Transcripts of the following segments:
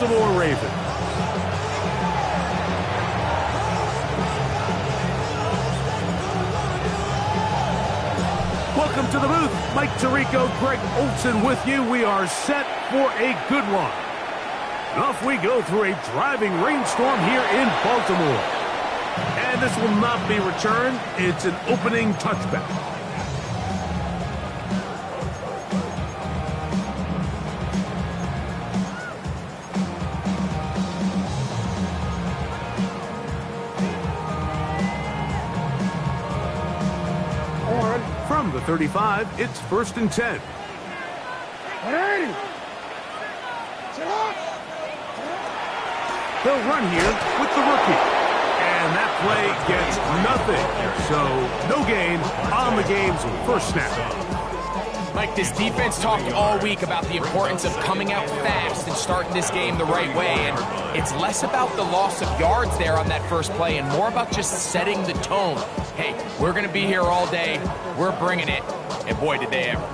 Baltimore Ravens. Welcome to the booth. Mike Tirico, Greg Olson with you. We are set for a good one. And off we go through a driving rainstorm here in Baltimore. And this will not be returned. It's an opening touchback. From the 35, it's 1st and 10. They'll run here with the rookie. And that play gets nothing. So, no gain on the game's first snap. Mike, this defense talked all week about the importance of coming out fast and starting this game the right way. And it's less about the loss of yards there on that first play and more about just setting the tone. Hey, we're going to be here all day. We're bringing it. And boy, did they ever.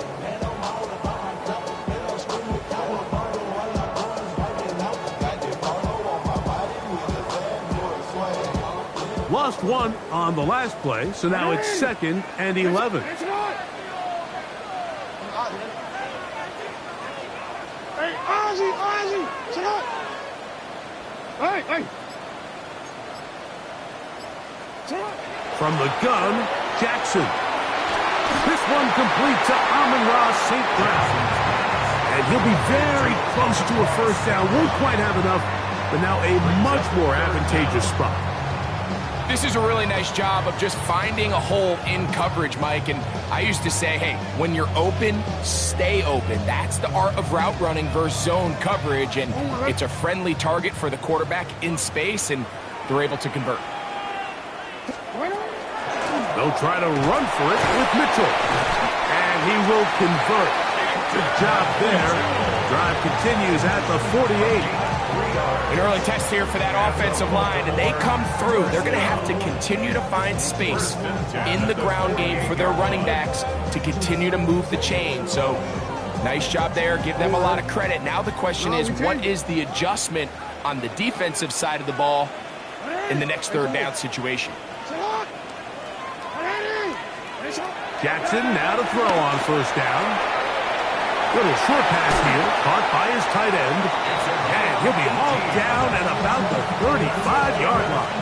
Lost one on the last play, so now it's 2nd and 11. Hey, Ozzy, sit up. Hey. Sit up. From the gun, Jackson. This one complete to Amon-Ra St. Brown. And he'll be very close to a first down. Won't quite have enough, but now a much more advantageous spot. This is a really nice job of just finding a hole in coverage, Mike. And I used to say, hey, when you're open, stay open. That's the art of route running versus zone coverage. And it's a friendly target for the quarterback in space, and they're able to convert. They'll try to run for it with Mitchell. And he will convert. Good job there. Drive continues at the 48. An early test here for that offensive line, and they come through. They're going to have to continue to find space in the ground game for their running backs to continue to move the chain. So, nice job there. Give them a lot of credit. Now the question is, what is the adjustment on the defensive side of the ball in the next third down situation? Jackson now to throw on first down. Little short pass here, caught by his tight end. And he'll be hauled down at about the 35-yard line.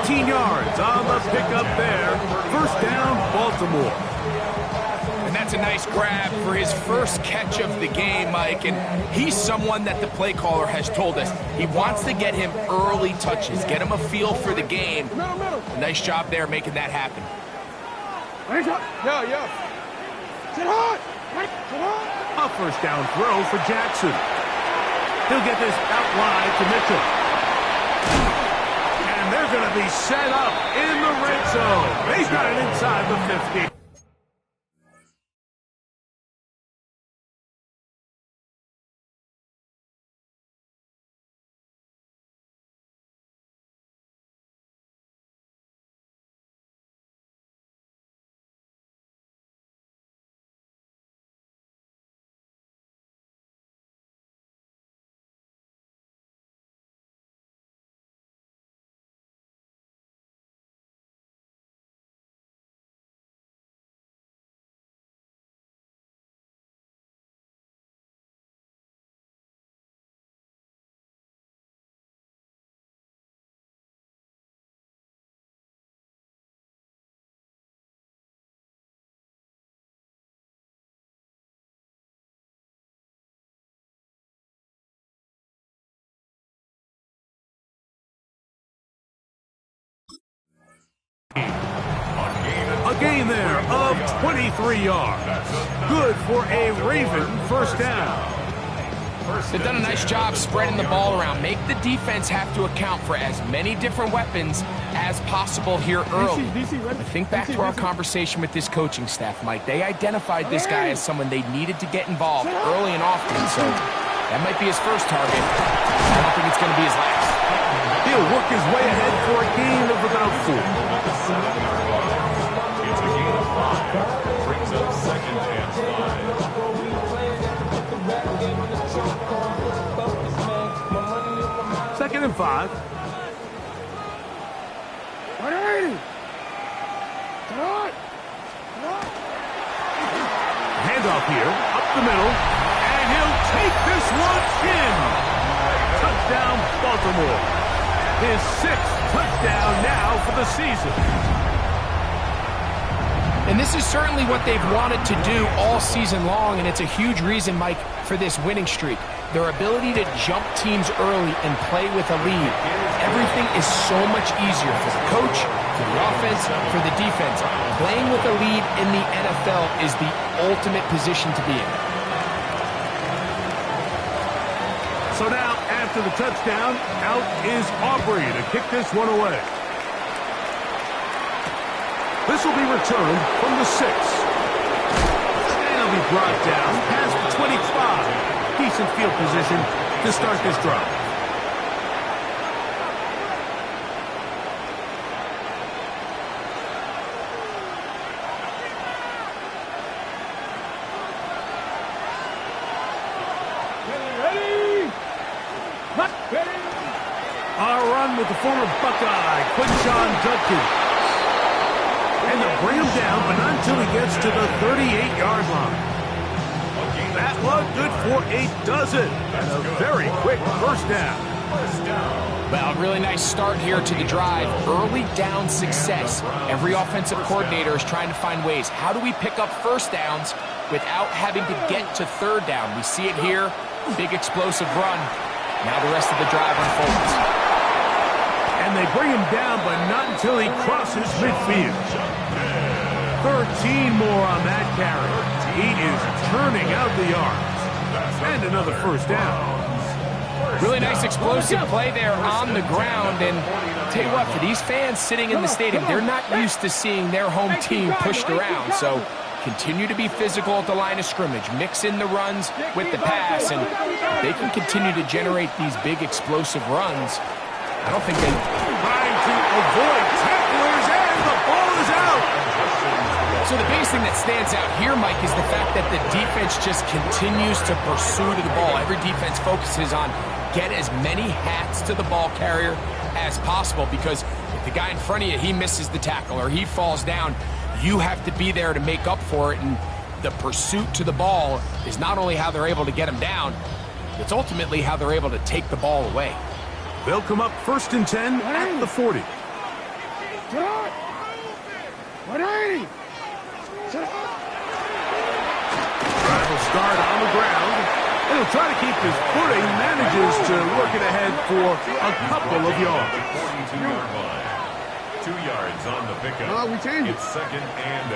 18 yards on the pickup there. First down, Baltimore. And that's a nice grab for his first catch of the game, Mike. And he's someone that the play caller has told us he wants to get him early touches, get him a feel for the game. Nice job there making that happen. Yeah. Sit hard. A first down throw for Jackson. He'll get this out wide to Mitchell. And they're going to be set up in the red zone. They've got it inside the 50. A gain there of 23 yards. Good for a Raven first down. They've done a nice job spreading the ball around. Make the defense have to account for as many different weapons as possible here early. But think back to our conversation with this coaching staff, Mike. They identified this guy as someone they needed to get involved early and often, so that might be his first target. I don't think it's going to be his last. He'll work his way ahead for a gain of about 4. It's a gain of 5. Brings up 2nd and 5. and 5. Handoff here, up the middle, and he'll take this one in. Touchdown, Baltimore. His 6th touchdown now for the season. And this is certainly what they've wanted to do all season long, and it's a huge reason, Mike, for this winning streak. Their ability to jump teams early and play with a lead. Everything is so much easier for the coach, for the offense, for the defense. Playing with a lead in the NFL is the ultimate position to be in. So now, after the touchdown, out is Aubrey to kick this one away. This will be returned from the 6. And it'll be brought down past the 25. Decent field position to start this drive. Our run with the former Buckeye, Quinshon Judkins. And they'll bring him down, but not until he gets to the 38-yard line. That one good for a dozen. And a very quick first down. Well, really nice start here to the drive. Early down success. Every offensive coordinator is trying to find ways. How do we pick up first downs without having to get to third down? We see it here. Big explosive run. Now the rest of the drive unfolds. And they bring him down, but not until he crosses midfield. 13 more on that carry. He is turning out the yards. And another first down. Really nice explosive play there on the ground. And I'll tell you what, for these fans sitting in the stadium, they're not used to seeing their home team pushed around. So continue to be physical at the line of scrimmage. Mix in the runs with the pass. And they can continue to generate these big explosive runs. I don't think they... Trying to avoid tacklers, and the ball is out. So the biggest thing that stands out here, Mike, is the fact that the defense just continues to pursue to the ball. Every defense focuses on get as many hats to the ball carrier as possible, because if the guy in front of you, he misses the tackle or he falls down, you have to be there to make up for it. And the pursuit to the ball is not only how they're able to get him down, it's ultimately how they're able to take the ball away. They'll come up 1st and 10 at the 40. Drive will start on the ground. And he'll try to keep his footing. Manages to work it ahead for a couple of yards. 42-yard line. 2 yards on the pickup. We changed it. It's 2nd and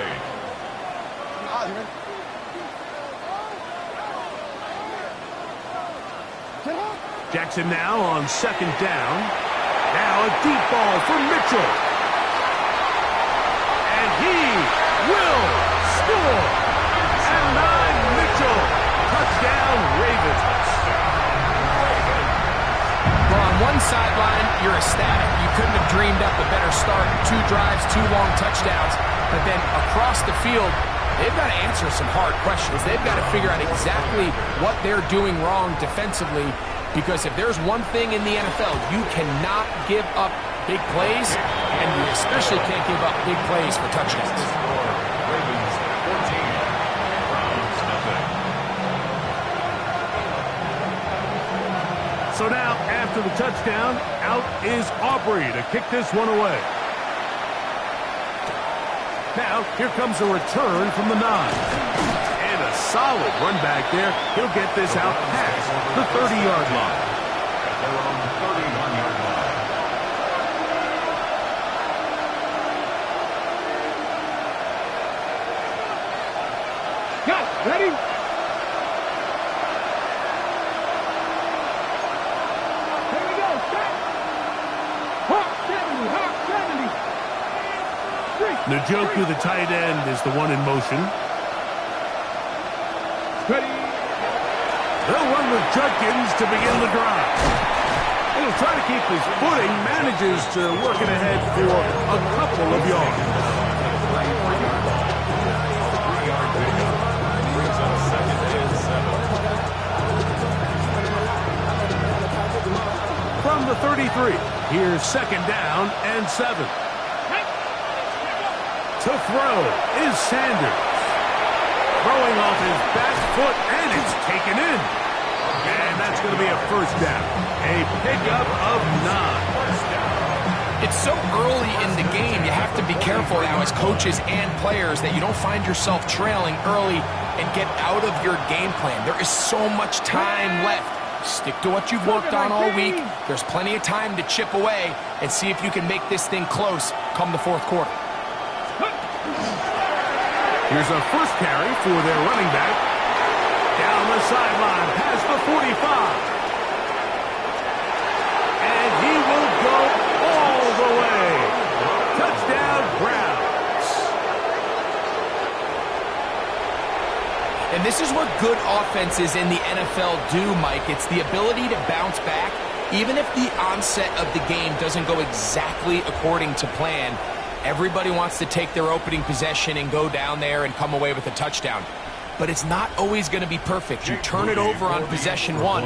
8. Jackson now on 2nd down. Now a deep ball for Mitchell. And he will score. And 9 Mitchell. Touchdown Ravens. Well, on one sideline, you're ecstatic. You couldn't have dreamed up a better start. 2 drives, 2 long touchdowns. But then across the field, they've got to answer some hard questions. They've got to figure out exactly what they're doing wrong defensively. Because if there's one thing in the NFL, you cannot give up big plays, and you especially can't give up big plays for touchdowns. Ravens 14, Browns nothing. So now, after the touchdown, out is Aubrey to kick this one away. Now, here comes a return from the 9. And a solid run back there. He'll get this out past the 30-yard line. At their own 31-yard line. Got it. Ready? Here we go. Stop. Hawk 70. Njoku, the tight end, is the one in motion. Ready? They'll run with Judkins to begin the drive. He'll try to keep his footing, manages to work it ahead for a couple of yards. 3-yard pickup. Brings up 2nd and 7. From the 33. Here's second down and 7. To throw is Sanders. Throwing off his back foot, and it's taken in. And that's going to be a first down. A pickup of 9. It's so early in the game, you have to be careful now as coaches and players that you don't find yourself trailing early and get out of your game plan. There is so much time left. Stick to what you've worked on all week. There's plenty of time to chip away and see if you can make this thing close come the fourth quarter. Here's a first carry for their running back. Down the sideline, past the 45. And he will go all the way. Touchdown, Browns. And this is what good offenses in the NFL do, Mike. It's the ability to bounce back, even if the onset of the game doesn't go exactly according to plan. Everybody wants to take their opening possession and go down there and come away with a touchdown. But it's not always going to be perfect. You turn it over on possession 1.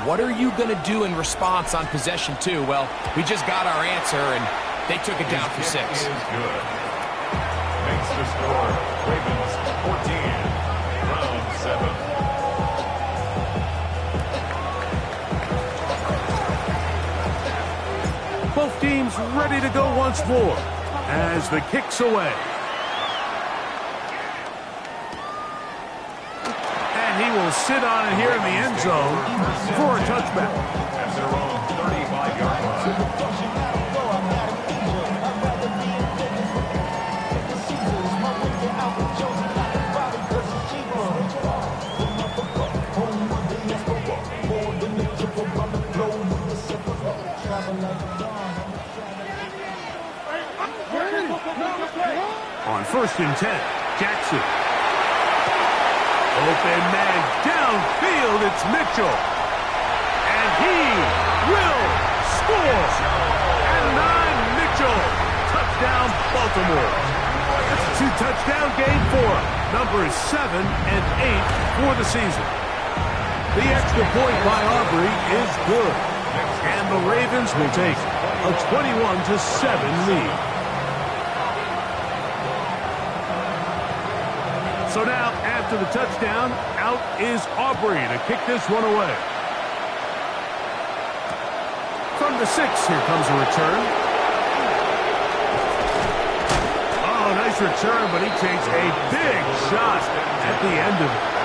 What are you going to do in response on possession 2? Well, we just got our answer, and they took it down for 6. Is good. Makes the score Ravens 14, Browns 7. Both teams ready to go once more as the kick's away. And he will sit on it here in the end zone for a touchback. At their own 35-yard line. On 1st and 10, Jackson. Open man downfield, it's Mitchell. And he will score. And 9, Mitchell. Touchdown, Baltimore. That's a 2-touchdown game for him. Numbers 7 and 8 for the season. The extra point by Aubrey is good. And the Ravens will take a 21-7 lead. So now, after the touchdown, out is Aubrey to kick this one away. From the 6, here comes a return. Oh, nice return, but he takes a big shot at the end of it.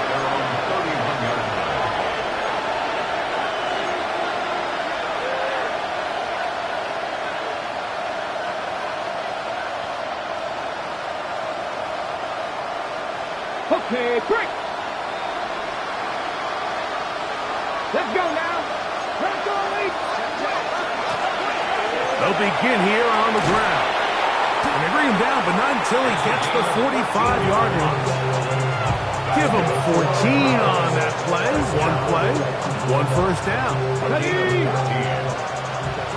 Okay, quick! Let's go now! Let's go, Lee! They'll begin here on the ground. And they bring him down, but not until he gets the 45-yard line. Give him 14 on that play. One first down. Ready?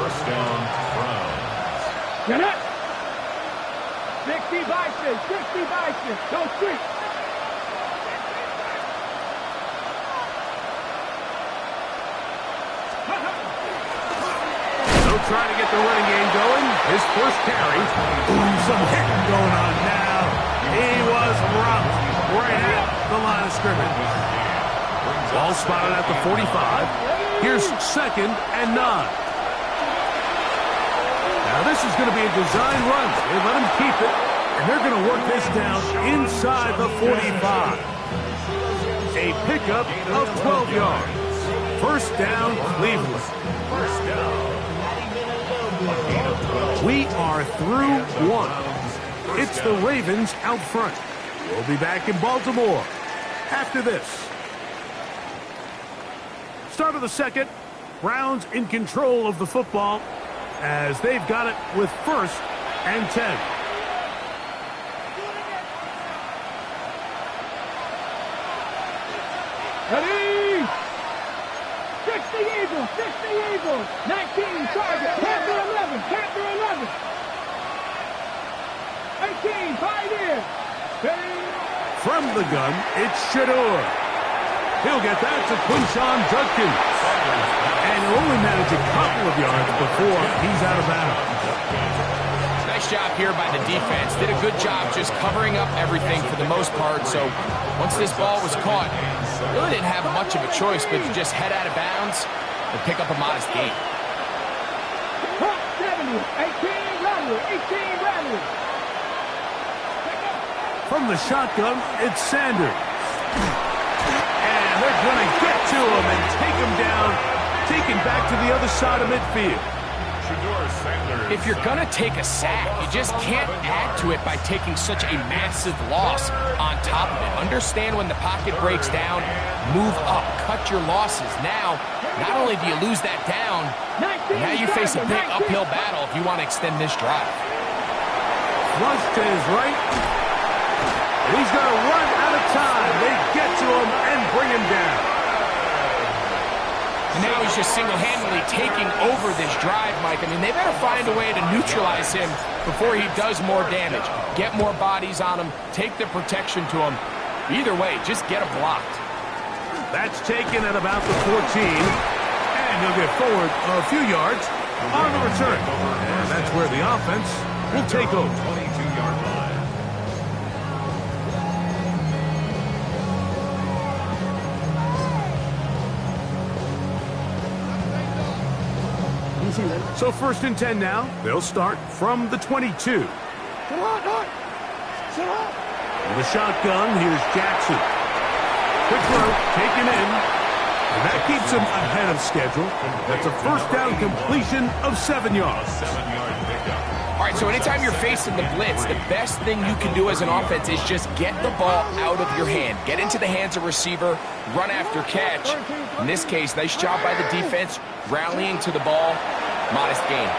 First down, Browns. Get it! 60 by 6. Go street! Trying to get the running game going. His first carry. Ooh, some hitting going on now. He was rocked right at the line of scrimmage. Ball spotted at the 45. Here's 2nd and 9. Now this is going to be a design run. They let him keep it, and they're going to work this down inside the 45. A pickup of 12 yards. First down, Cleveland. First down. We are through 1. It's the Ravens out front. We'll be back in Baltimore after this. Start of the 2nd. Browns in control of the football as they've got it with 1st and 10. Ready? 60 Eagles, 19 target, Panther 11, 18, Pioneer. From the gun, it's Shador. He'll get that to Quinshon Judkins. And he'll only manage a couple of yards before he's out of bounds. Nice job here by the defense. Did a good job just covering up everything for the most part. So once this ball was caught, really didn't have much of a choice but to just head out of bounds and pick up a modest gain. 70, 18, Rattler, 18, Rattler. From the shotgun, it's Sanders. And they're going to get to him and take him down, taken back to the other side of midfield. If you're going to take a sack, you just can't add to it by taking such a massive loss on top of it. Understand when the pocket breaks down, move up, cut your losses. Now, not only do you lose that down, now you face a big uphill battle if you want to extend this drive. Flush to his right. He's going to run out of time. They get to him and bring him down. And now he's just single-handedly taking over this drive, Mike. I mean, they better find a way to neutralize him before he does more damage. Get more bodies on him, take the protection to him. Either way, just get him blocked. That's taken at about the 14. And he'll get forward a few yards on the return. And that's where the offense will take over. 22-yard line. So 1st and 10 now. They'll start from the 22. In the shotgun, here's Jackson. Quick throw, taken in. And that keeps him ahead of schedule. That's a first down completion of 7 yards. 7-yard pickup. All right, so anytime you're facing the blitz, the best thing you can do as an offense is just get the ball out of your hand. Get into the hands of receiver, run after catch. In this case, nice job by the defense, rallying to the ball. Modest gain.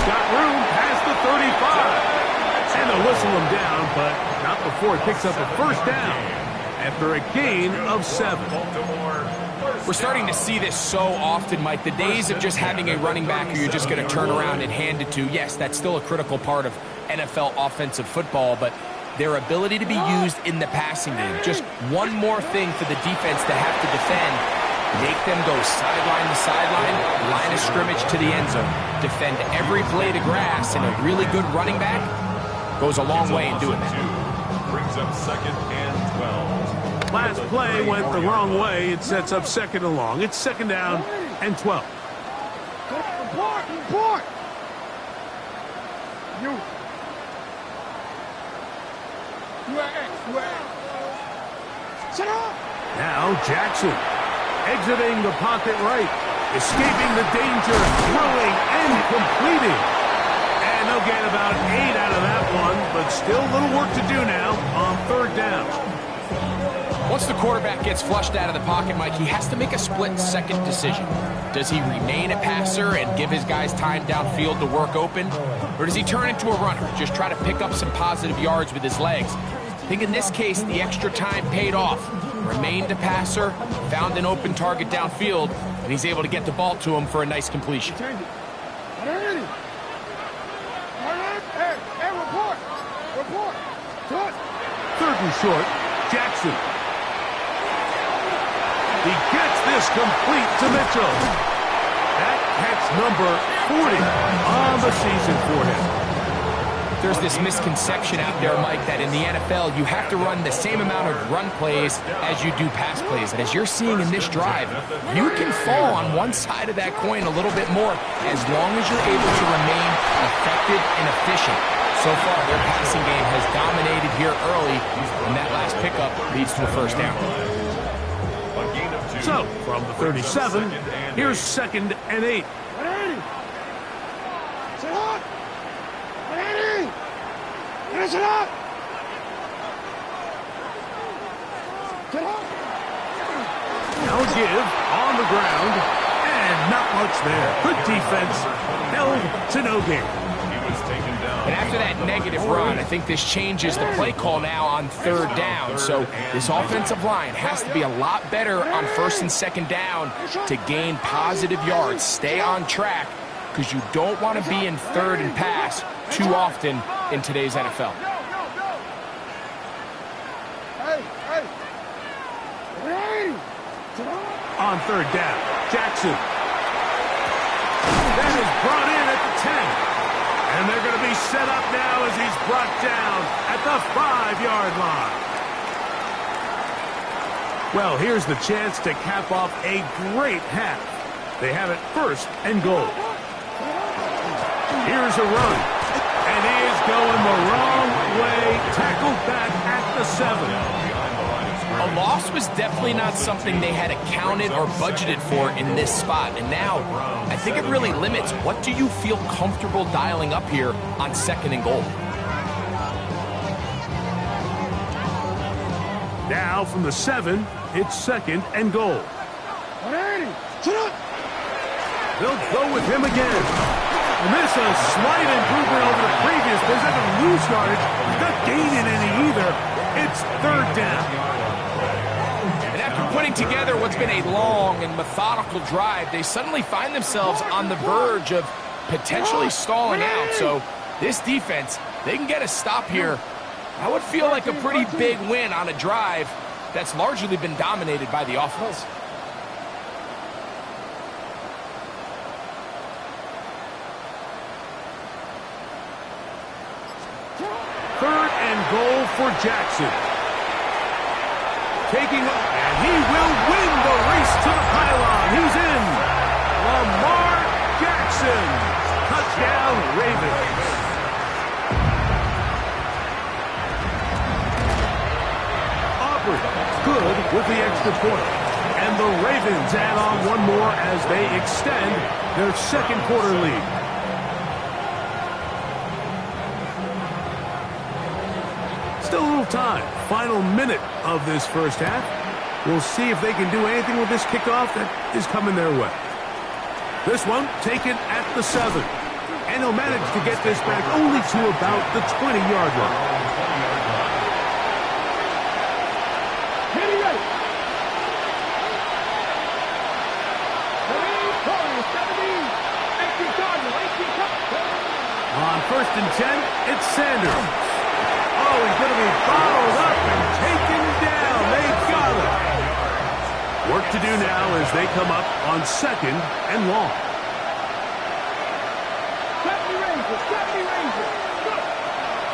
Got room past the 35. And they'll whistle him down, but not before he picks up a first down after a gain of 7. We're starting to see this so often, Mike. The days of just having a running back who you're just going to turn around and hand it to, yes, that's still a critical part of NFL offensive football, but their ability to be used in the passing game. Just one more thing for the defense to have to defend. Make them go sideline to sideline, line of scrimmage to the end zone. Defend every blade of grass, and a really good running back goes a long way in doing that. Brings up 2nd and 12. Last play went the wrong way. It sets up 2nd and long. It's 2nd down and 12. Report! You are X. Shut up! Now Jackson. Exiting the pocket right, escaping the danger, throwing and completing. And they'll get about 8 out of that one, but still a little work to do now on 3rd down. Once the quarterback gets flushed out of the pocket, Mike, he has to make a split-second decision. Does he remain a passer and give his guys time downfield to work open? Or does he turn into a runner, just try to pick up some positive yards with his legs? I think in this case, the extra time paid off. Remained a passer, found an open target downfield, and he's able to get the ball to him for a nice completion. Hey, report. 3rd and short, Jackson. He gets this complete to Mitchell. That's number 40 on the season for him. There's this misconception out there, Mike, that in the NFL, you have to run the same amount of run plays as you do pass plays. And as you're seeing in this drive, you can fall on one side of that coin a little bit more as long as you're able to remain effective and efficient. So far, their passing game has dominated here early, and that last pickup leads to a first down. So, from the 37, here's 2nd and 8. Finish it up! Now give on the ground, and not much there. Good defense, held to no gain. And after that negative run, I think this changes the play call now on 3rd down. So this offensive line has to be a lot better on 1st and 2nd down to gain positive yards. Stay on track, because you don't want to be in 3rd and pass too often in today's NFL. on third down. Jackson. That is brought in at the 10. And they're going to be set up now as he's brought down at the 5-yard line. Well, here's the chance to cap off a great half. They have it first and goal. Here's a run. And he is going the wrong way. Tackled back at the 7. A loss was definitely not something they had accounted or budgeted for in this spot. And now, I think it really limits what do you feel comfortable dialing up here on second and goal. Now from the 7, it's second and goal. They'll go with him again. And this a slight improvement over the previous. There's not going to lose yardage. He's not gaining any either. It's third down. And after putting together what's been a long and methodical drive, they suddenly find themselves on the verge of potentially stalling out. So this defense, they can get a stop here. That would feel like a pretty big win on a drive that's largely been dominated by the offense. Third and goal for Jackson. Taking up, and he will win the race to the pylon. He's in. Lamar Jackson. Touchdown, Ravens. Aubrey, good with the extra point. And the Ravens add on one more as they extend their second quarter lead. Still a little time. Final minute of this first half. We'll see if they can do anything with this kickoff that is coming their way. This one taken at the 7. And he'll manage to get this back only to about the 20-yard line. On first and 10, it's Sanders. Oh, he's going to be bottled up and taken down. They've got it. Work to do now as they come up on second and long.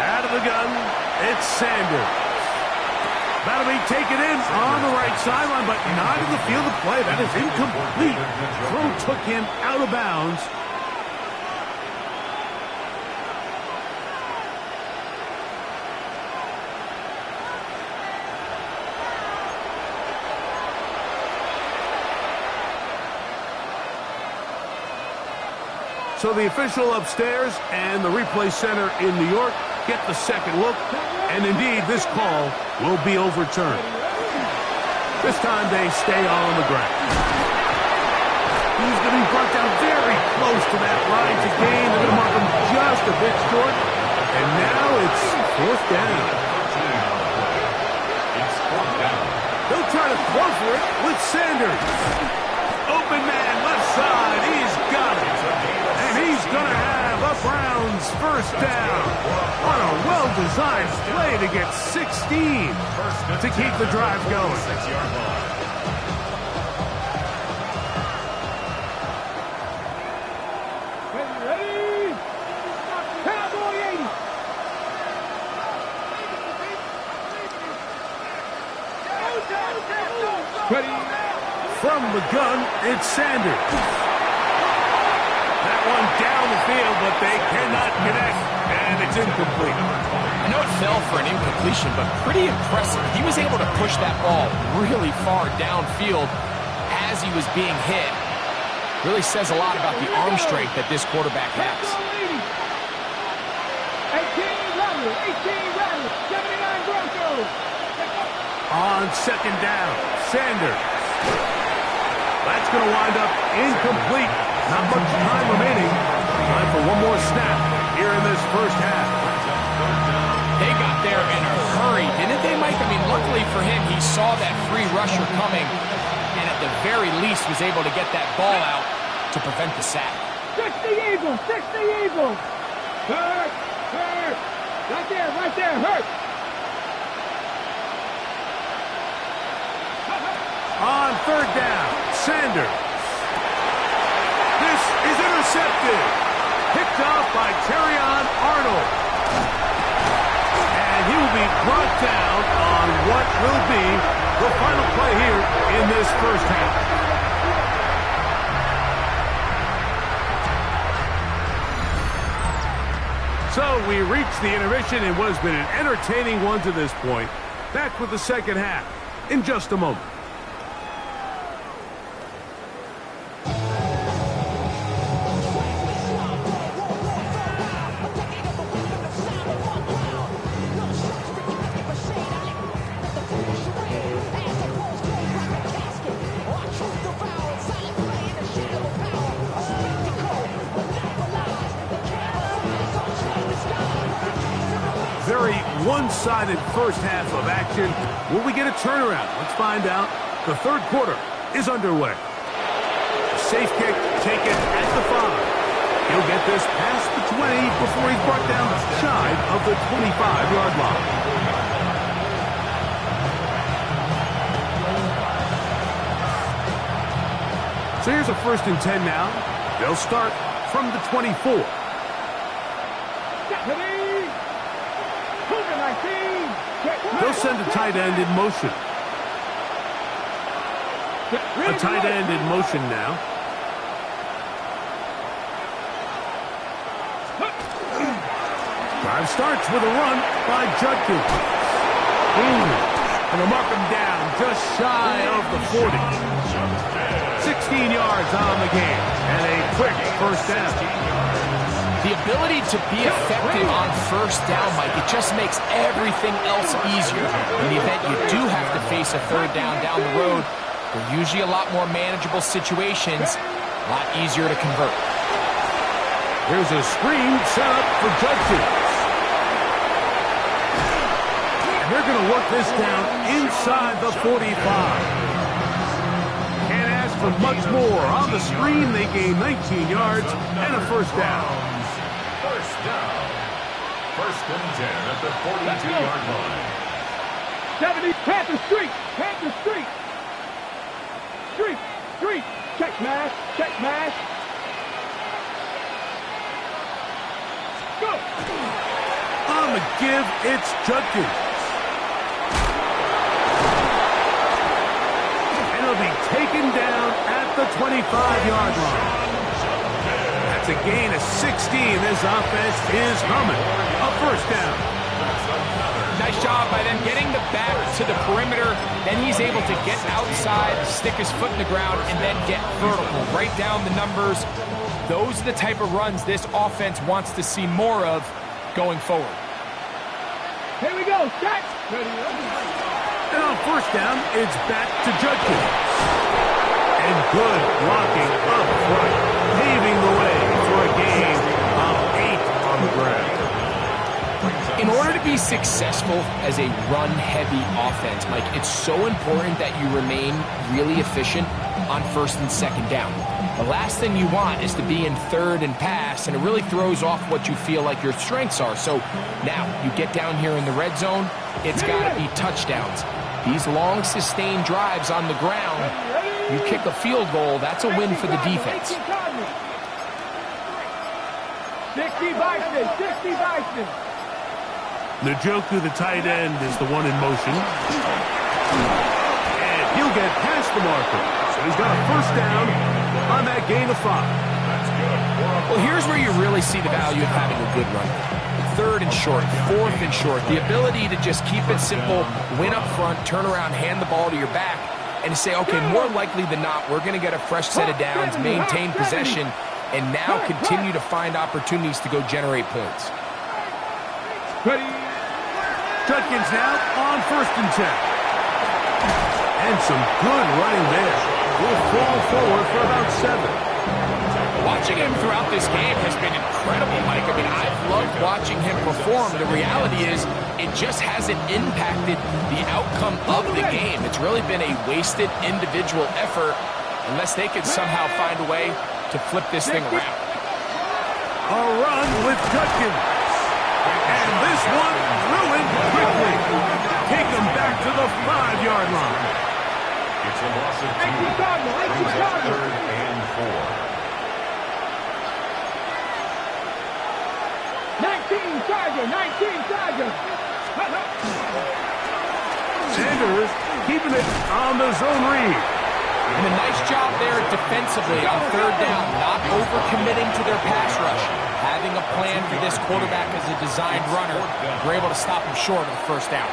Out of the gun, it's Sanders. That'll be taken in on the right sideline, but not in the field of play. That is incomplete. Throw took him out of bounds. So the official upstairs and the replay center in New York get the second look, and indeed this call will be overturned. This time they stay on the ground. He's going to be brought down very close to that line to gain. They're going to mark him just a bit short, and now it's fourth down. They'll try to throw for it with Sanders. Open man left side. He's got it. He's going to have a Browns first down. What a well-designed play to get 16 to keep the drive going. 6-yard line. Ready? Cowboy 80. Ready? From the gun, it's Sanders. That one down the field, but they cannot connect, and it's incomplete. I know it fell for an incompletion, but pretty impressive. He was able to push that ball really far downfield as he was being hit. Really says a lot about the arm strength that this quarterback has. 18 Rattler, 79 Broncos. On second down, Sanders. That's going to wind up incomplete. Not much time remaining. Time for one more snap here in this first half. They got there in a hurry, didn't they, Mike? I mean, luckily for him, he saw that free rusher coming and at the very least was able to get that ball out to prevent the sack. 60 Eagles, 60 Eagles. Hurt. Right there, hurt. On third down, defenders. This is intercepted. Picked off by Terrion Arnold. And he will be brought down on what will be the final play here in this first half. So we reached the intermission in what has been an entertaining one to this point. Back with the second half in just a moment. Very one-sided first half of action. Will we get a turnaround? Let's find out. The third quarter is underway. A safe kick taken at the 5. He'll get this past the 20 before he's brought down shy of the 25-yard line. So here's a 1st and 10 now. They'll start from the 24. They'll send a tight end in motion. A tight end in motion now. Drive starts with a run by Judkins. And they'll mark him down just shy of the 40. 16 yards on the game. And a quick first down. The ability to be effective on first down, Mike, it just makes everything else easier. In the event you do have to face a third down the road, they're usually a lot more manageable situations, a lot easier to convert. Here's a screen set up for Judkins. And they're going to work this down inside the 45. Can't ask for much more. On the screen, they gain 19 yards and a first down. First down. 1st and 10 at the 42-yard line. 70, Panther Street, Panther Street. Street, Street, check mash, go. On the give, it's Judkins. And he'll be taken down at the 25-yard line. That's a gain of 16. This offense is humming. A first down. Nice job by them getting the back to the perimeter. Then he's able to get outside, stick his foot in the ground, and then get vertical. Right down the numbers. Those are the type of runs this offense wants to see more of going forward. Here we go, set. And on first down, it's back to Judkins. And good blocking up front, paving the way for a gain of 8 on the ground. In order to be successful as a run-heavy offense, Mike, it's so important that you remain really efficient on 1st and 2nd down. The last thing you want is to be in 3rd and pass, and it really throws off what you feel like your strengths are. So now you get down here in the red zone, it's got to be touchdowns. These long, sustained drives on the ground, you kick a field goal, that's a win for the defense. 60 Bison, 60 Bison. Njoku, the tight end, is the one in motion. And he'll get past the marker. So he's got a first down on that gain of 5. Well, here's where you really see the value of having a good run. 3rd and short, 4th and short. The ability to just keep it simple, win up front, turn around, hand the ball to your back, and say, okay, more likely than not, we're going to get a fresh set of downs, maintain possession, and now continue to find opportunities to go generate points. Ready. Judkins now on 1st and 10. And some good running there. Will fall forward for about 7. Watching him throughout this game has been incredible, Mike. I mean, I've loved watching him perform. The reality is it just hasn't impacted the outcome of the game. It's really been a wasted individual effort unless they could somehow find a way to flip this thing around. A run with Judkins. And this one ruined quickly. Take him back to the 5-yard line. It's a loss of 2. 3rd and 4. 19 Tiger, 19 Tiger. Sanders keeping it on the zone read. And a nice job there defensively on 3rd down, not overcommitting to their pass rush. Having a plan for this quarterback as a designed runner, we're able to stop him short of the 1st down.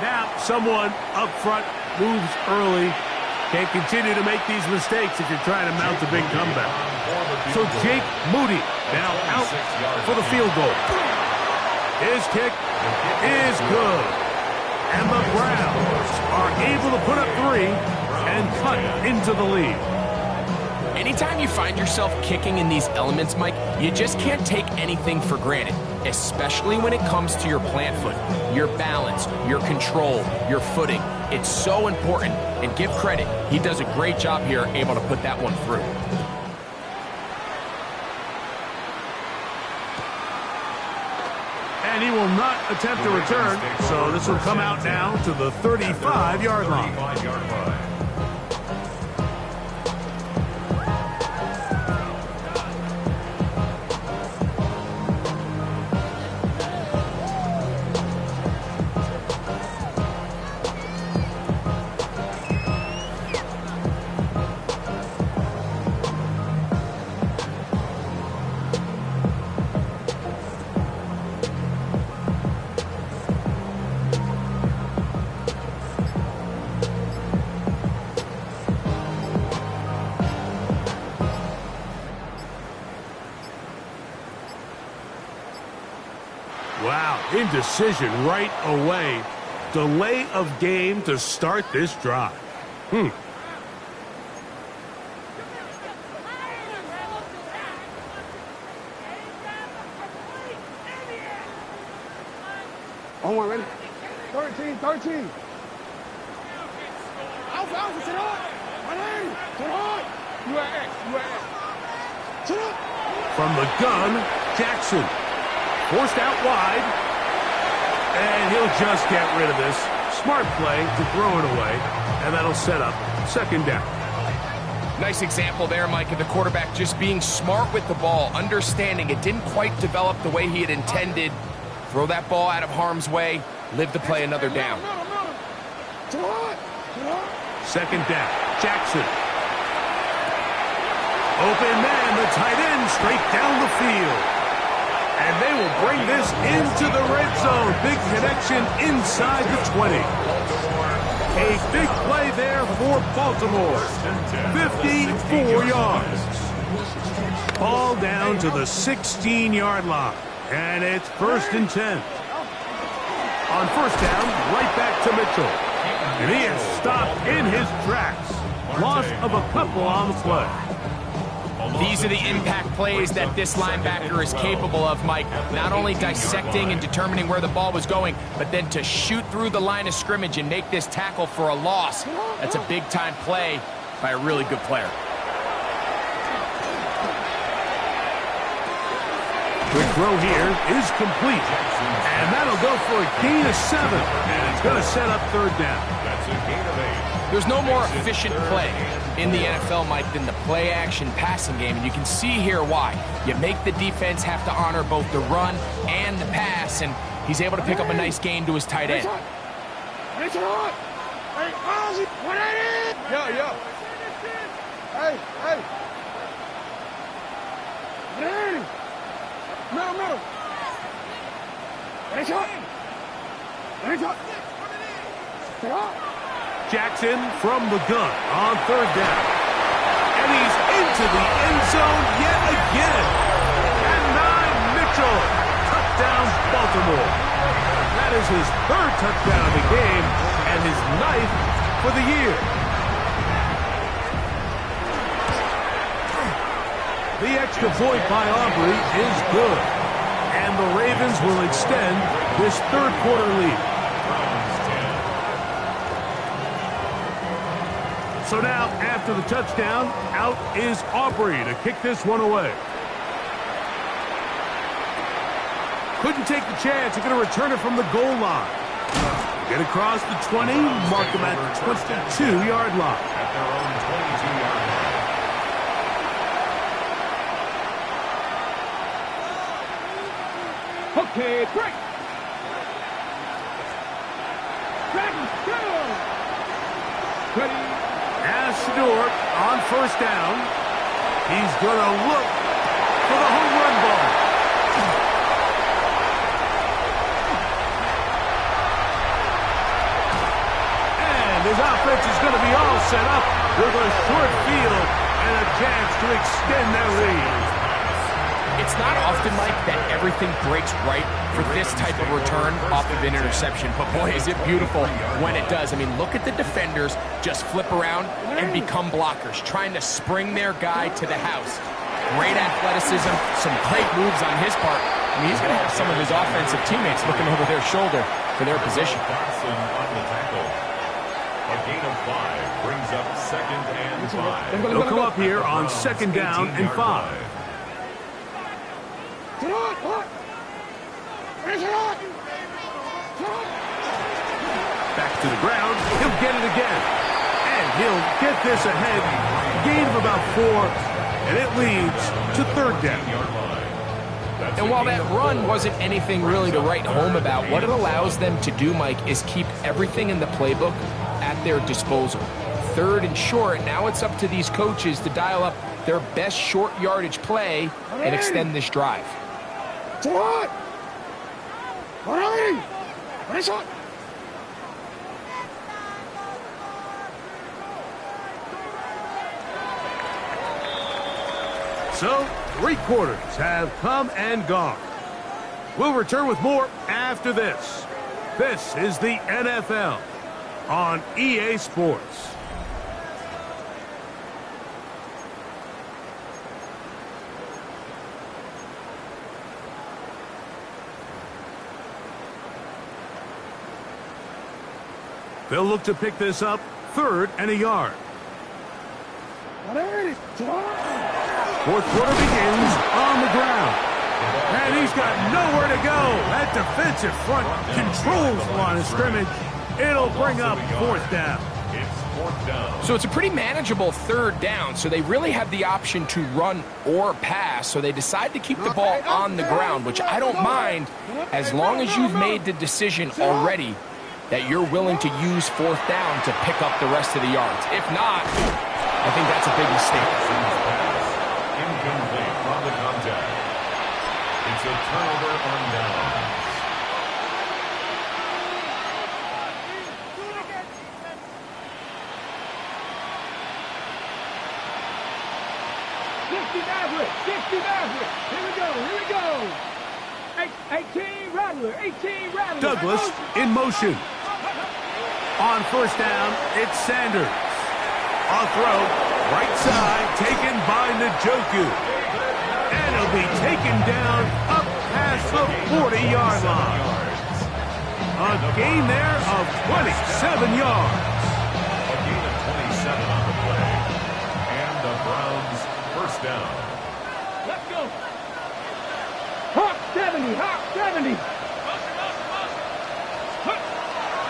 Now someone up front moves early. Can't continue to make these mistakes if you're trying to mount a big comeback. So Jake Moody now out for the field goal. His kick is good. And the Browns are able to put up 3 and cut into the lead. Anytime you find yourself kicking in these elements, Mike, you just can't take anything for granted, especially when it comes to your plant foot, your balance, your control, your footing. It's so important, and give credit, he does a great job here able to put that one through. And he will not attempt to return, so this will come out now to the 35-yard line. Wow, indecision right away. Delay of game to start this drive. On one, ready? 13. Alpha, sit up. My name, sit up. You are X. Sit up. From the gun, Jackson. Forced out wide. And he'll just get rid of this. Smart play to throw it away. And that'll set up 2nd down. Nice example there, Mike, of the quarterback just being smart with the ball, understanding it didn't quite develop the way he had intended. Throw that ball out of harm's way, live to play another down. 2nd down, Jackson. Open man, the tight end, straight down the field. And they will bring this into the red zone. Big connection inside the 20. A big play there for Baltimore. 54 yards. Ball down to the 16-yard line. And it's 1st and 10. On 1st down, right back to Mitchell. And he is stopped in his tracks. Loss of a couple on the play. These are the impact plays that this linebacker is capable of, Mike. Not only dissecting and determining where the ball was going, but then to shoot through the line of scrimmage and make this tackle for a loss. That's a big-time play by a really good player. Quick throw here is complete. And that'll go for a gain of 7. And it's going to set up 3rd down. That's a gain of 8. There's no more efficient play in the NFL, Mike, than the play-action passing game, and you can see here why. You make the defense have to honor both the run and the pass, and he's able to pick up a nice gain to his tight end. Yo. Hey. Middle. Jackson from the gun on 3rd down. And he's into the end zone yet again. And 9, Mitchell. Touchdown, Baltimore. That is his 3rd touchdown of the game and his 9th for the year. The extra point by Aubrey is good. And the Ravens will extend this 3rd quarter lead. So now, after the touchdown, out is Aubrey to kick this one away. Couldn't take the chance. He's going to return it from the goal line. Get across the 20, mark them at the 22-yard line. At their own 22-yard line. Okay, break. Dragon, go. Ready. As Shador on first down. He's going to look for the home run ball. And his offense is going to be all set up with a short field and a chance to extend their lead. It's not often, Mike, that everything breaks right for this type of return off of an interception. But, boy, is it beautiful when it does. I mean, look at the defenders just flip around and become blockers, trying to spring their guy to the house. Great athleticism, some great moves on his part. I mean, he's going to have some of his offensive teammates looking over their shoulder for their position. Dotson on the tackle. A gain of 5 brings up 2nd and 5. They'll come up here on 2nd down and 5. Back to the ground. He'll get it again. And he'll get this ahead. Gain of about 4. And it leads to 3rd down. And while that run wasn't anything really to write home about, what it allows them to do, Mike, is keep everything in the playbook at their disposal. 3rd and short, now it's up to these coaches to dial up their best short yardage play and extend this drive. Forward. Ready. Ready, shot. So, 3 quarters have come and gone. We'll return with more after this. This is the NFL on EA Sports. They'll look to pick this up 3rd and a yard. 4th quarter begins on the ground. And he's got nowhere to go. That defensive front controls the line of scrimmage. It'll bring up 4th down. It's 4th down. So it's a pretty manageable 3rd down, so they really have the option to run or pass, so they decide to keep the ball on the ground, which I don't mind as long as you've made the decision already that you're willing to use 4th down to pick up the rest of the yards. If not, I think that's a big mistake. Incomplete from the contact. It's a turnover on downs. Here we go. 18 Rattler. Douglas in motion. On first down, it's Sanders. On throw, right side, taken by Njoku. And it'll be taken down up past the 40-yard line. A gain there of 27 yards. A gain of 27 on the play. And the Browns first down. Let's go. Hawk 70.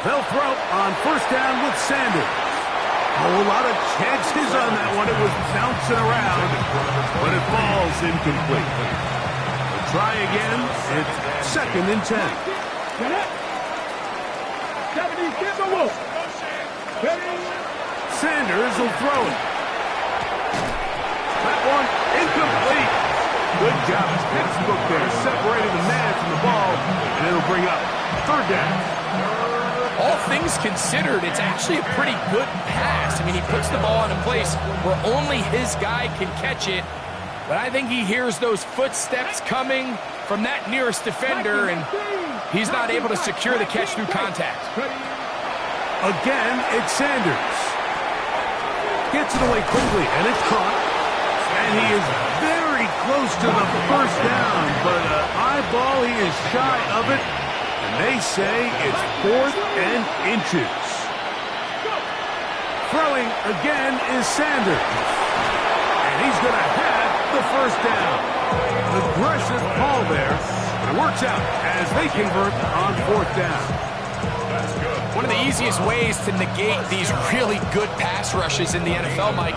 They'll throw on first down with Sanders. A whole lot of chances on that one. It was bouncing around, but it falls incomplete. They'll try again. It's 2nd and 10. Get it. 70, get the wolf. Sanders will throw it. That one incomplete. Good job. Textbook there, separating the man from the ball, and it'll bring up 3rd down. All things considered, it's actually a pretty good pass. I mean, he puts the ball in a place where only his guy can catch it. But I think he hears those footsteps coming from that nearest defender, and he's not able to secure the catch through contact. Again, it's Sanders. Gets it away quickly, and it's caught. And he is very close to the first down, but an eyeball, he is shy of it. And they say it's 4th and inches. Throwing again is Sanders. And he's going to have the first down. An aggressive call there, but it works out as they convert on 4th down. That's good. One of the easiest ways to negate these really good pass rushes in the NFL, Mike,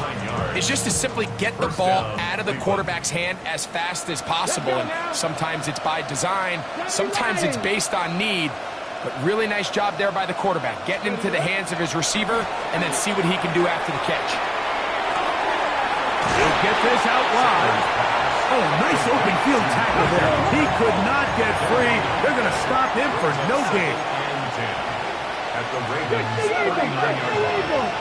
is just to simply get the ball out of the quarterback's hand as fast as possible. And sometimes it's by design, sometimes it's based on need. But really nice job there by the quarterback, getting him to the hands of his receiver and then see what he can do after the catch. He'll get this out wide. Oh, nice open field tackle there. He could not get free. They're going to stop him for no gain. At the Ravens 39-yard line.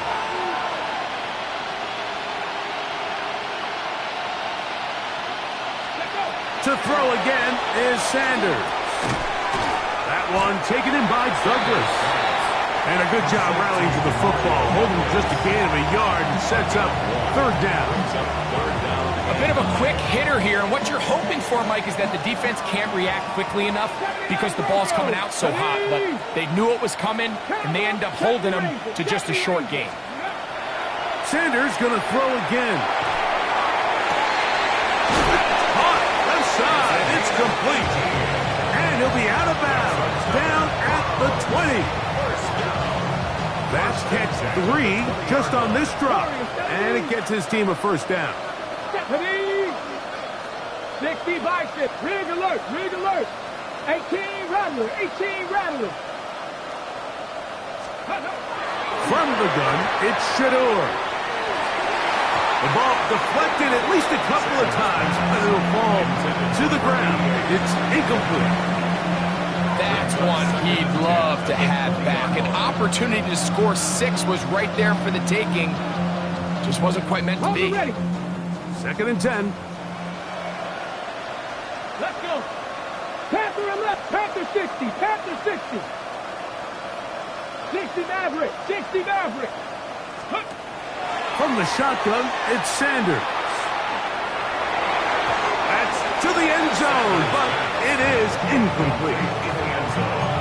To throw again is Sanders. That one taken in by Douglas. And a good job rallying to the football, holding just a gain of a yard and sets up third down. A bit of a quick hitter here, and what you're hoping for, Mike, is that the defense can't react quickly enough because the ball's coming out so hot. But they knew it was coming, and they end up holding them to just a short gain. Sanders going to throw again. Caught left side. It's complete. And he'll be out of bounds. Down at the 20. That's catch 3 just on this drop. And it gets his team a first down. 60 bicep, rig alert, 18 rattler, 18 rattler. From the gun, it's Shador. The ball deflected at least a couple of times, but it'll fall to the ground. It's incomplete. That's one he'd love to have back. An opportunity to score 6 was right there for the taking. Just wasn't quite meant to be. Second and 10. Let's go. Panther and left. Panther 60. Panther 60. 60 Maverick. 60 Maverick. From the shotgun, it's Sanders. That's to the end zone, but it is incomplete.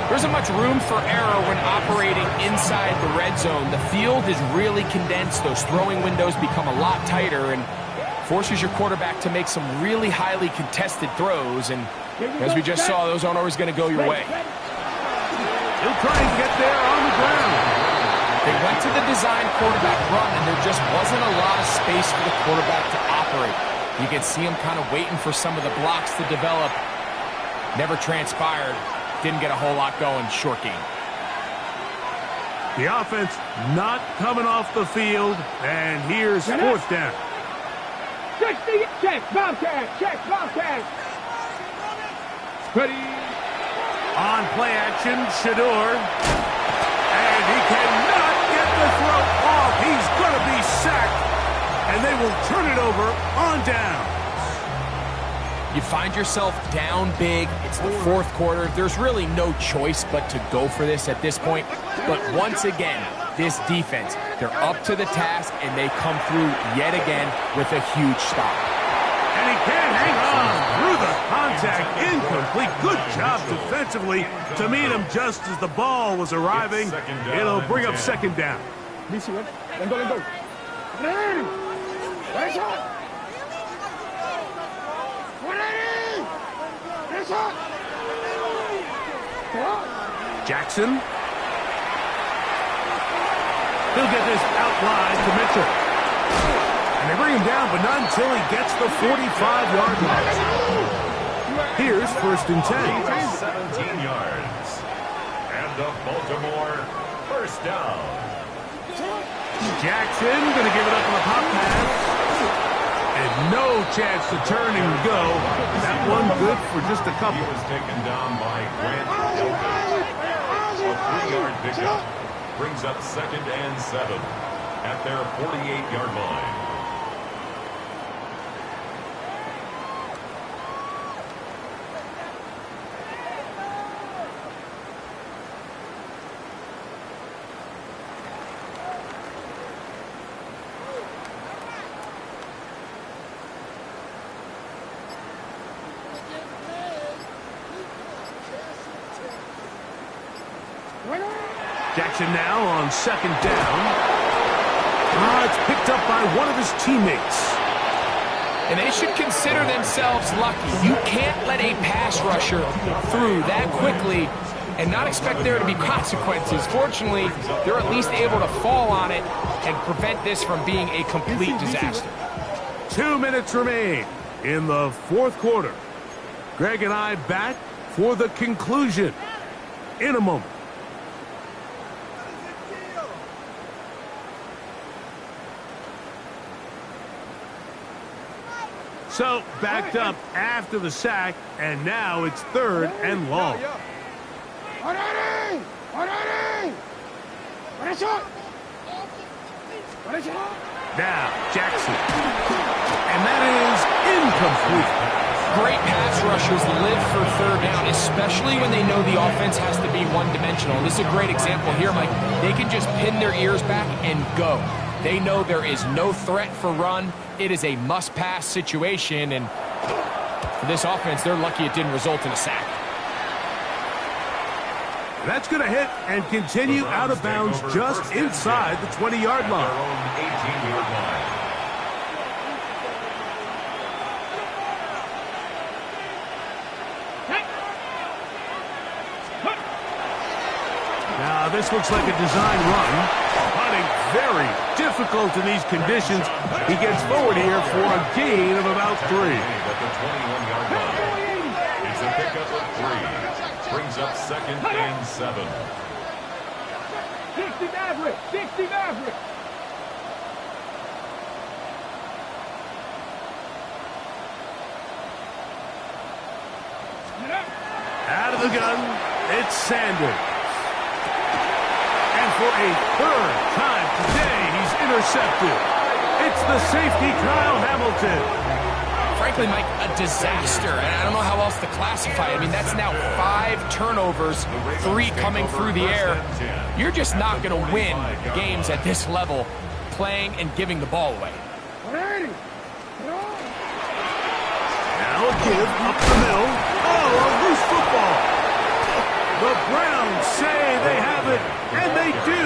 There isn't much room for error when operating inside the red zone. The field is really condensed. Those throwing windows become a lot tighter and forces your quarterback to make some really highly contested throws. And as we just saw, those aren't always going to go your way. He'll try and get there on the ground. They went to the design quarterback run, and there just wasn't a lot of space for the quarterback to operate. You can see him kind of waiting for some of the blocks to develop. Never transpired. Didn't get a whole lot going. Short game. The offense not coming off the field, and here's fourth down. 60, check, Bobcat, Ready. On play action, Shador. And he cannot get the throw off. He's going to be sacked, and they will turn it over on down. You find yourself down big. It's the fourth quarter. There's really no choice but to go for this at this point. But once again, this defense, they're up to the task, and they come through yet again with a huge stop. And he can't hang on through the contact. Incomplete. Good job defensively to meet him just as the ball was arriving. It'll bring up second down. Let's go. Jackson. He'll get this outline to Mitchell. And they bring him down, but not until he gets the 45-yard line. Here's first and 10. 17 yards. And the Baltimore first down. Jackson going to give it up on the pop pass. And no chance to turn and go. That one good for just a couple. He was taken down by Grant Delpit. A 3-yard pickup brings up second and 7 at their 48-yard line. Jackson now on second down. It's picked up by one of his teammates. And they should consider themselves lucky. You can't let a pass rusher through that quickly and not expect there to be consequences. Fortunately, they're at least able to fall on it and prevent this from being a complete disaster. 2 minutes remain in the fourth quarter. Greg and I back for the conclusion in a moment. So, backed up after the sack, and now it's third and long. Now, Jackson. And that is incomplete. Great pass rushers live for third down, especially when they know the offense has to be one-dimensional. This is a great example here, Mike. They can just pin their ears back and go. They know there is no threat for run. It is a must-pass situation, and for this offense, they're lucky it didn't result in a sack. That's going to hit and continue out of bounds just inside the 20-yard line. Their own 18-yard line. Now, this looks like a design run. Hunting very difficult in these conditions. He gets forward here for a gain of about 3. At the 21-yard line. It's a pickup of 3. Brings up second and 7. 60 Maverick! 60 Maverick! Out of the gun, it's Sanders. And for a third time today, he's intercepted. It's the safety, Kyle Hamilton. Frankly, Mike, a disaster. And I don't know how else to classify it. I mean, that's now 5 turnovers, 3 coming through the air. You're just not going to win games at this level playing and giving the ball away. Now a give up the middle. Oh, a loose football. The Browns say they have it, and they do.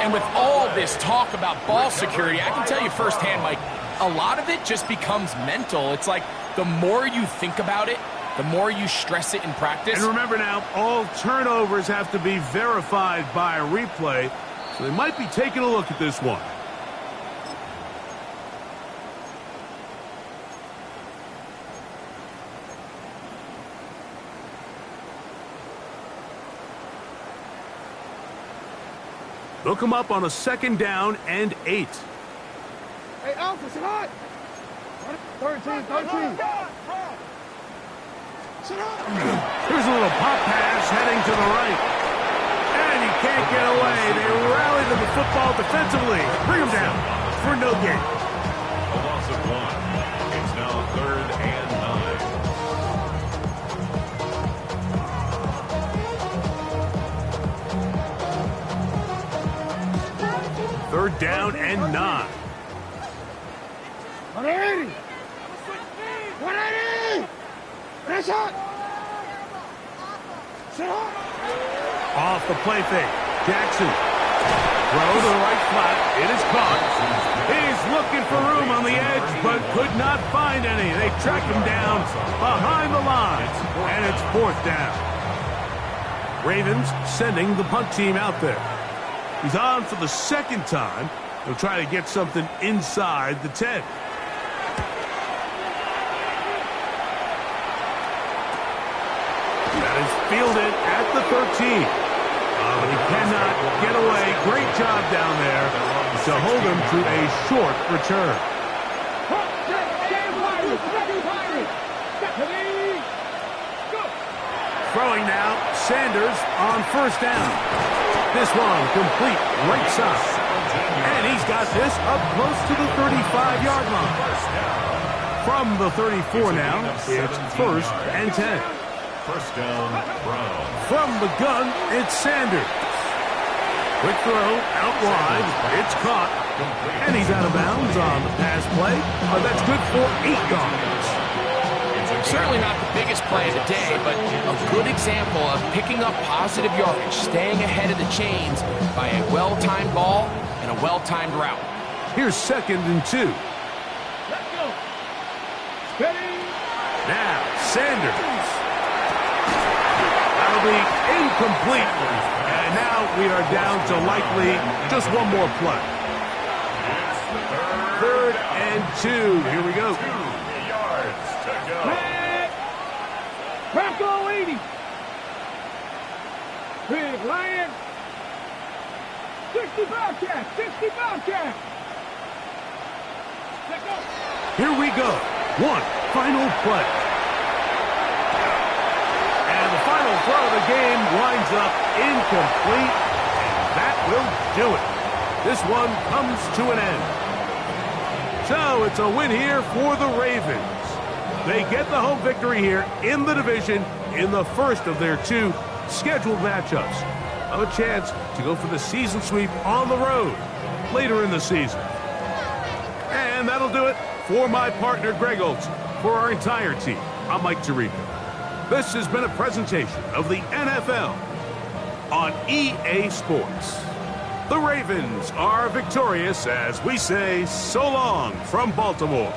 And with all this talk about ball security, I can tell you firsthand, Mike, a lot of it just becomes mental. It's like the more you think about it, the more you stress it in practice. And remember now, all turnovers have to be verified by a replay, so they might be taking a look at this one. Look him up on a 2nd down and 8. Hey, Alpha, sit hot! 13. Here's a little pop pass heading to the right. And he can't get away. They rally to the football defensively. Bring him down for no gain. A loss of 1. It's now 3rd and 9. 3rd down and 9. 180! 180! Press hot! Sit hot! Off the play fake. Jackson. Throw to the right flat. It is caught. He's looking for room on the edge, but could not find any. They track him down behind the line, and it's 4th down. Ravens sending the punt team out there. He's on for the 2nd time. He'll try to get something inside the 10. That is fielded at the 13. But he cannot get away. Great job down there to hold him to a short return. Throwing now, Sanders on 1st down. This one complete right side. And he's got this up close to the 35-yard line. From the 34 now, it's 1st and 10. 1st down, Brown. From the gun, it's Sanders. Quick throw, out wide, it's caught. And he's out of bounds on the pass play. That's good for 8 yards. Certainly not the biggest play of the day, but a good example of picking up positive yardage, staying ahead of the chains by a well-timed ball and a well-timed route. Here's 2nd and 2. Let's go! Steady! Now, Sanders. That'll be incomplete. And now we are down to likely just one more play. Third and 2. Here we go. 2 yards to go. Bronco 80. Big Lion. 60 Bobcat. 60 Bobcat. Let's go. Here we go. One final play. And the final throw of the game winds up incomplete. And that will do it. This one comes to an end. So it's a win here for the Ravens. They get the home victory here in the division in the first of their 2 scheduled matchups. Have a chance to go for the season sweep on the road later in the season. And that'll do it for my partner, Greg Olson. For our entire team, I'm Mike Tirico. This has been a presentation of the NFL on EA Sports. The Ravens are victorious as we say so long from Baltimore.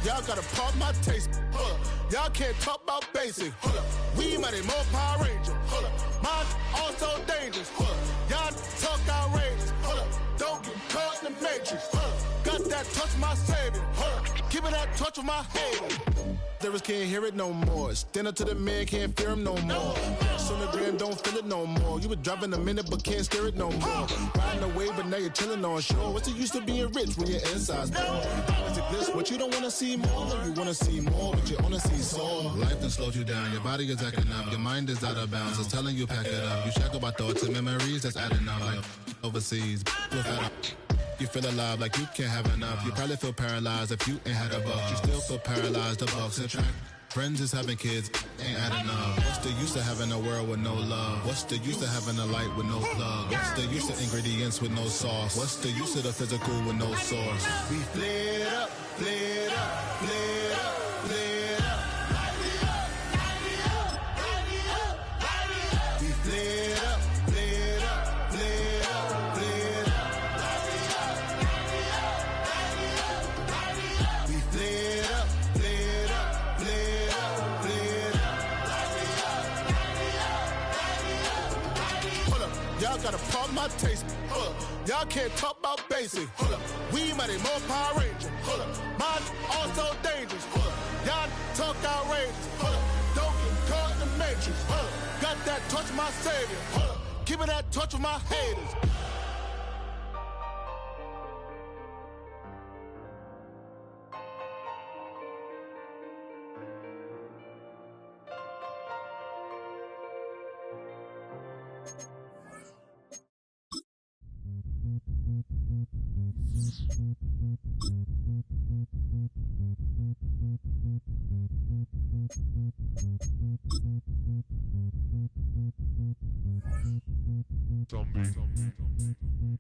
Y'all gotta pump my taste. Hold up. Y'all can't talk about basic. Hold up. We mighty more Power Ranger. Hold up. Mine also dangerous. Hold up. Y'all talk outrageous. Hold up. Don't get caught in the matrix. Hold up. Got that touch my savior. Hold up. Give me that touch of my hater. Lyrics can't hear it no more. Stand up to the man, can't fear him no more. Sonogram don't feel it no more. You were driving a minute but can't steer it no more. Riding away but now you're chilling on shore. What's the use of being rich when your inside's poor? Diamonds and bliss, what you don't wanna see more. You wanna see more, but you wanna see sore. Life done slowed you down. Your body is acting up. Your mind is out of bounds. It's telling you pack it up. You shackle by thoughts and memories that's adding up. Like overseas, you feel alive like you can't have enough. You probably feel paralyzed if you ain't had a buck. You still feel paralyzed, the bucks attract. Friends is having kids, ain't adding up. What's the use of having a world with no love? What's the use of having a light with no plug? What's the use of ingredients with no sauce? What's the use of the physical with no source? We flared up, flared up, flared up, flared up. We flared up, flared up, flared up, flared up. We flared up, flared up, flared up, flared up. Hold up, y'all gotta pump my taste. Hold up, y'all can't talk about basic. Hold up, we mighty more Power Ranger. Hold up, mine also dangerous. Hold up, y'all talk outrageous. Hold up, don't get matrix. Got that touch of my savior. Keeping that touch with my haters.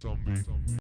Zombie.